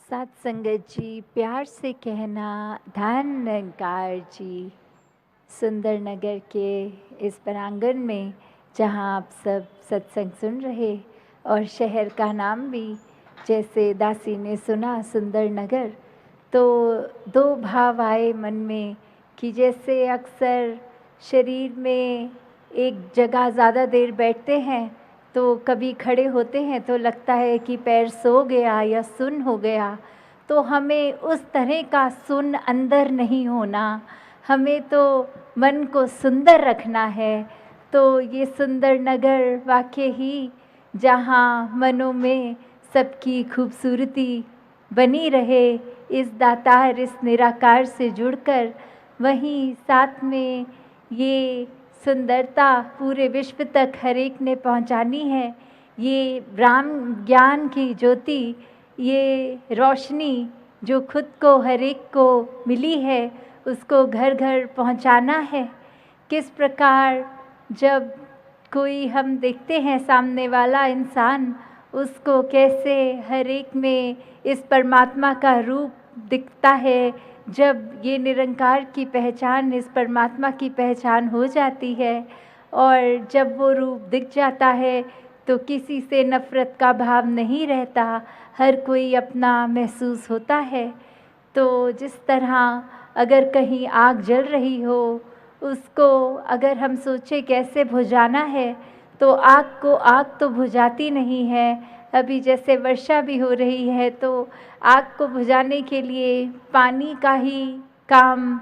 साथ संगत जी, प्यार से कहना धन निरंकार जी। सुंदर नगर के इस प्रांगण में जहाँ आप सब सत्संग सुन रहे और शहर का नाम भी जैसे दासी ने सुना सुंदर नगर, तो दो भाव आए मन में कि जैसे अक्सर शरीर में एक जगह ज़्यादा देर बैठते हैं तो कभी खड़े होते हैं तो लगता है कि पैर सो गया या सुन्न हो गया। तो हमें उस तरह का सुन्न अंदर नहीं होना, हमें तो मन को सुंदर रखना है। तो ये सुंदर नगर वाकई ही जहाँ मनों में सबकी खूबसूरती बनी रहे, इस दातार इस निराकार से जुड़कर, वहीं साथ में ये सुंदरता पूरे विश्व तक हर एक ने पहुंचानी है। ये ब्रह्म ज्ञान की ज्योति, ये रोशनी जो खुद को हर एक को मिली है, उसको घर घर पहुंचाना है। किस प्रकार जब कोई हम देखते हैं सामने वाला इंसान, उसको कैसे हर एक में इस परमात्मा का रूप दिखता है। जब ये निरंकार की पहचान, इस परमात्मा की पहचान हो जाती है और जब वो रूप दिख जाता है तो किसी से नफ़रत का भाव नहीं रहता, हर कोई अपना महसूस होता है। तो जिस तरह अगर कहीं आग जल रही हो, उसको अगर हम सोचें कैसे बुझाना है, तो आग को आग तो बुझाती नहीं है। अभी जैसे वर्षा भी हो रही है तो आग को बुझाने के लिए पानी का ही काम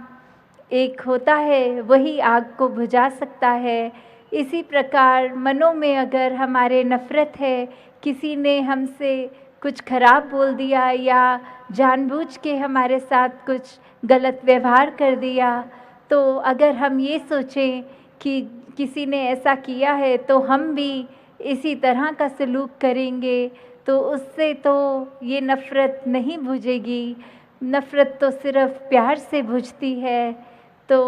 एक होता है, वही आग को बुझा सकता है। इसी प्रकार मनों में अगर हमारे नफ़रत है, किसी ने हमसे कुछ खराब बोल दिया या जानबूझ के हमारे साथ कुछ गलत व्यवहार कर दिया, तो अगर हम ये सोचें कि किसी ने ऐसा किया है तो हम भी इसी तरह का सलूक करेंगे, तो उससे तो ये नफ़रत नहीं बुझेगी। नफ़रत तो सिर्फ़ प्यार से बुझती है। तो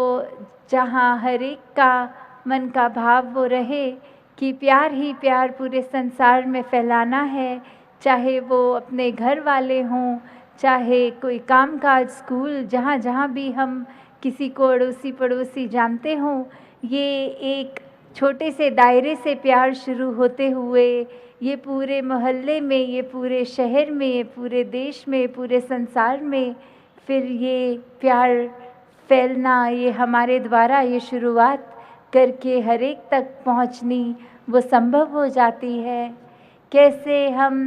जहाँ हर एक का मन का भाव वो रहे कि प्यार ही प्यार पूरे संसार में फैलाना है, चाहे वो अपने घर वाले हों, चाहे कोई कामकाज, स्कूल, जहाँ जहाँ भी हम किसी को अड़ोसी पड़ोसी जानते हों, ये एक छोटे से दायरे से प्यार शुरू होते हुए ये पूरे मोहल्ले में, ये पूरे शहर में, ये पूरे देश में, पूरे संसार में फिर ये प्यार फैलना, ये हमारे द्वारा ये शुरुआत करके हर एक तक पहुंचनी वो संभव हो जाती है। कैसे हम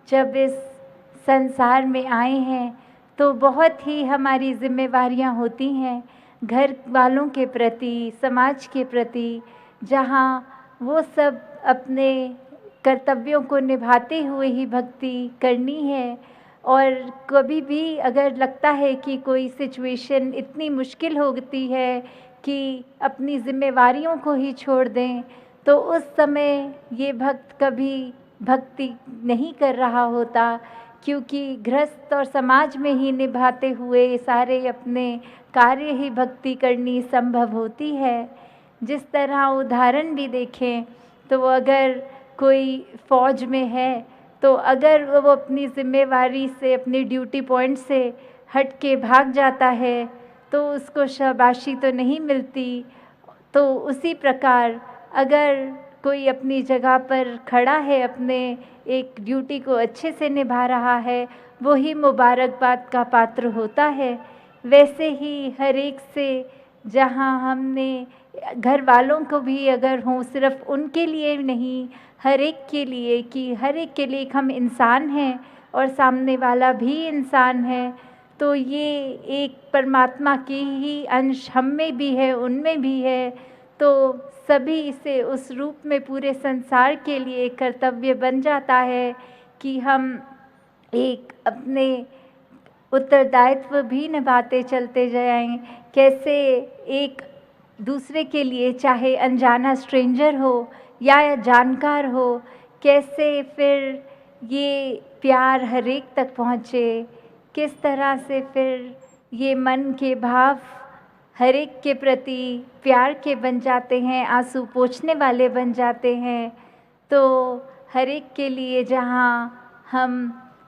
जब इस संसार में आए हैं तो बहुत ही हमारी जिम्मेवारियां होती हैं घर वालों के प्रति, समाज के प्रति, जहाँ वो सब अपने कर्तव्यों को निभाते हुए ही भक्ति करनी है। और कभी भी अगर लगता है कि कोई सिचुएशन इतनी मुश्किल होती है कि अपनी जिम्मेवारियों को ही छोड़ दें, तो उस समय ये भक्त कभी भक्ति नहीं कर रहा होता, क्योंकि गृहस्थ और समाज में ही निभाते हुए सारे अपने कार्य ही भक्ति करनी संभव होती है। जिस तरह उदाहरण भी देखें तो अगर कोई फौज में है तो अगर वो अपनी जिम्मेवारी से, अपनी ड्यूटी पॉइंट से हट के भाग जाता है तो उसको शाबाशी तो नहीं मिलती। तो उसी प्रकार अगर कोई अपनी जगह पर खड़ा है, अपने एक ड्यूटी को अच्छे से निभा रहा है, वो ही मुबारकबाद का पात्र होता है। वैसे ही हर एक से, जहाँ हमने घर वालों को भी अगर हों, सिर्फ उनके लिए नहीं, हर एक के लिए, कि हर एक के लिए एक हम इंसान हैं और सामने वाला भी इंसान है, तो ये एक परमात्मा की ही अंश हम में भी है, उनमें भी है। तो सभी से उस रूप में पूरे संसार के लिए कर्तव्य बन जाता है कि हम एक अपने उत्तरदायित्व भी निभाते चलते जाएं। कैसे एक दूसरे के लिए, चाहे अनजाना स्ट्रेंजर हो या जानकार हो, कैसे फिर ये प्यार हर एक तक पहुँचे, किस तरह से फिर ये मन के भाव हर एक के प्रति प्यार के बन जाते हैं, आंसू पोंछने वाले बन जाते हैं। तो हर एक के लिए जहाँ हम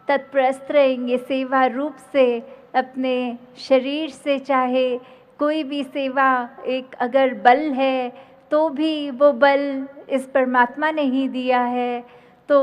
तत्प्रस्त रहेंगे सेवा रूप से, अपने शरीर से, चाहे कोई भी सेवा, एक अगर बल है तो भी वो बल इस परमात्मा ने ही दिया है। तो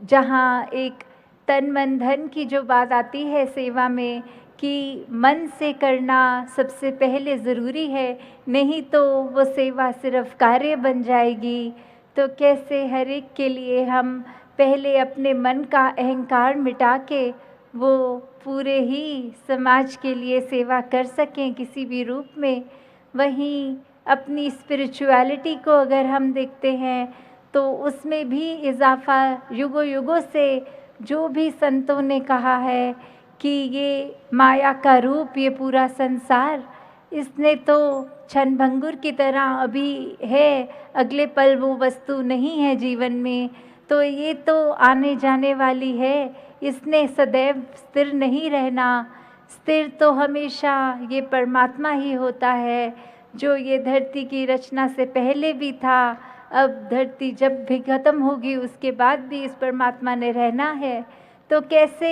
जहाँ एक तन मन धन की जो बात आती है सेवा में, कि मन से करना सबसे पहले ज़रूरी है, नहीं तो वो सेवा सिर्फ कार्य बन जाएगी। तो कैसे हर एक के लिए हम पहले अपने मन का अहंकार मिटा के वो पूरे ही समाज के लिए सेवा कर सकें किसी भी रूप में। वहीं अपनी स्पिरिचुअलिटी को अगर हम देखते हैं तो उसमें भी इज़ाफ़ा युगों युगों से, जो भी संतों ने कहा है कि ये माया का रूप, ये पूरा संसार, इसने तो क्षणभंगुर की तरह अभी है, अगले पल वो वस्तु नहीं है जीवन में, तो ये तो आने जाने वाली है, इसने सदैव स्थिर नहीं रहना। स्थिर तो हमेशा ये परमात्मा ही होता है, जो ये धरती की रचना से पहले भी था। अब धरती जब भी ख़त्म होगी उसके बाद भी इस परमात्मा ने रहना है। तो कैसे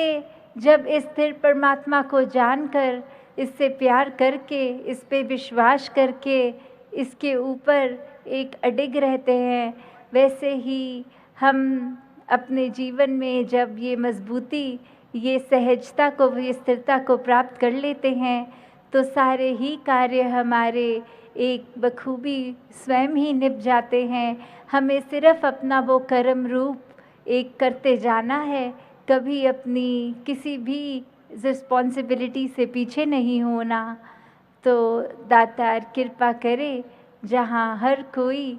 जब इस स्थिर परमात्मा को जानकर, इससे प्यार करके, इस पे विश्वास करके, इसके ऊपर एक अडिग रहते हैं, वैसे ही हम अपने जीवन में जब ये मजबूती, ये सहजता को, ये स्थिरता को प्राप्त कर लेते हैं, तो सारे ही कार्य हमारे एक बखूबी स्वयं ही निभ जाते हैं। हमें सिर्फ अपना वो कर्म रूप एक करते जाना है, कभी अपनी किसी भी रिस्पॉन्सिबिलिटी से पीछे नहीं होना। तो दातार कृपा करे, जहाँ हर कोई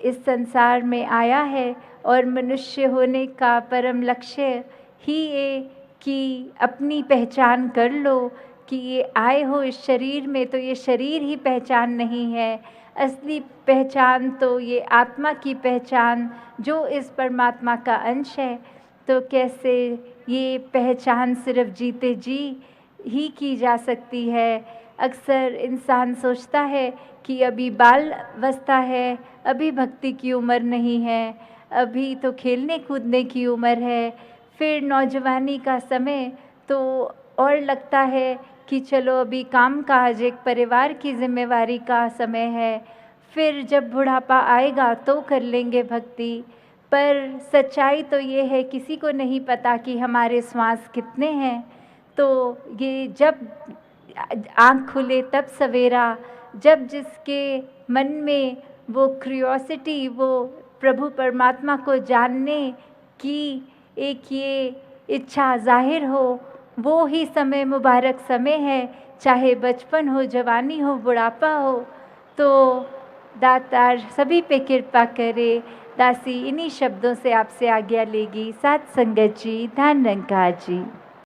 इस संसार में आया है और मनुष्य होने का परम लक्ष्य ही ये कि अपनी पहचान कर लो, कि ये आए हो इस शरीर में तो ये शरीर ही पहचान नहीं है, असली पहचान तो ये आत्मा की पहचान जो इस परमात्मा का अंश है। तो कैसे ये पहचान सिर्फ जीते जी ही की जा सकती है। अक्सर इंसान सोचता है कि अभी बाल अवस्था है, अभी भक्ति की उम्र नहीं है, अभी तो खेलने कूदने की उम्र है, फिर नौजवानी का समय तो और लगता है कि चलो अभी काम काज, एक परिवार की जिम्मेवारी का समय है, फिर जब बुढ़ापा आएगा तो कर लेंगे भक्ति। पर सच्चाई तो ये है, किसी को नहीं पता कि हमारे श्वास कितने हैं। तो ये जब आँख खुले तब सवेरा, जब जिसके मन में वो क्यूरियोसिटी, वो प्रभु परमात्मा को जानने की एक ये इच्छा जाहिर हो, वो ही समय मुबारक समय है, चाहे बचपन हो, जवानी हो, बुढ़ापा हो। तो दातार सभी पे कृपा करे। दासी इन्हीं शब्दों से आपसे आज्ञा लेगी। साथ संगत जी, धन निरंकार जी।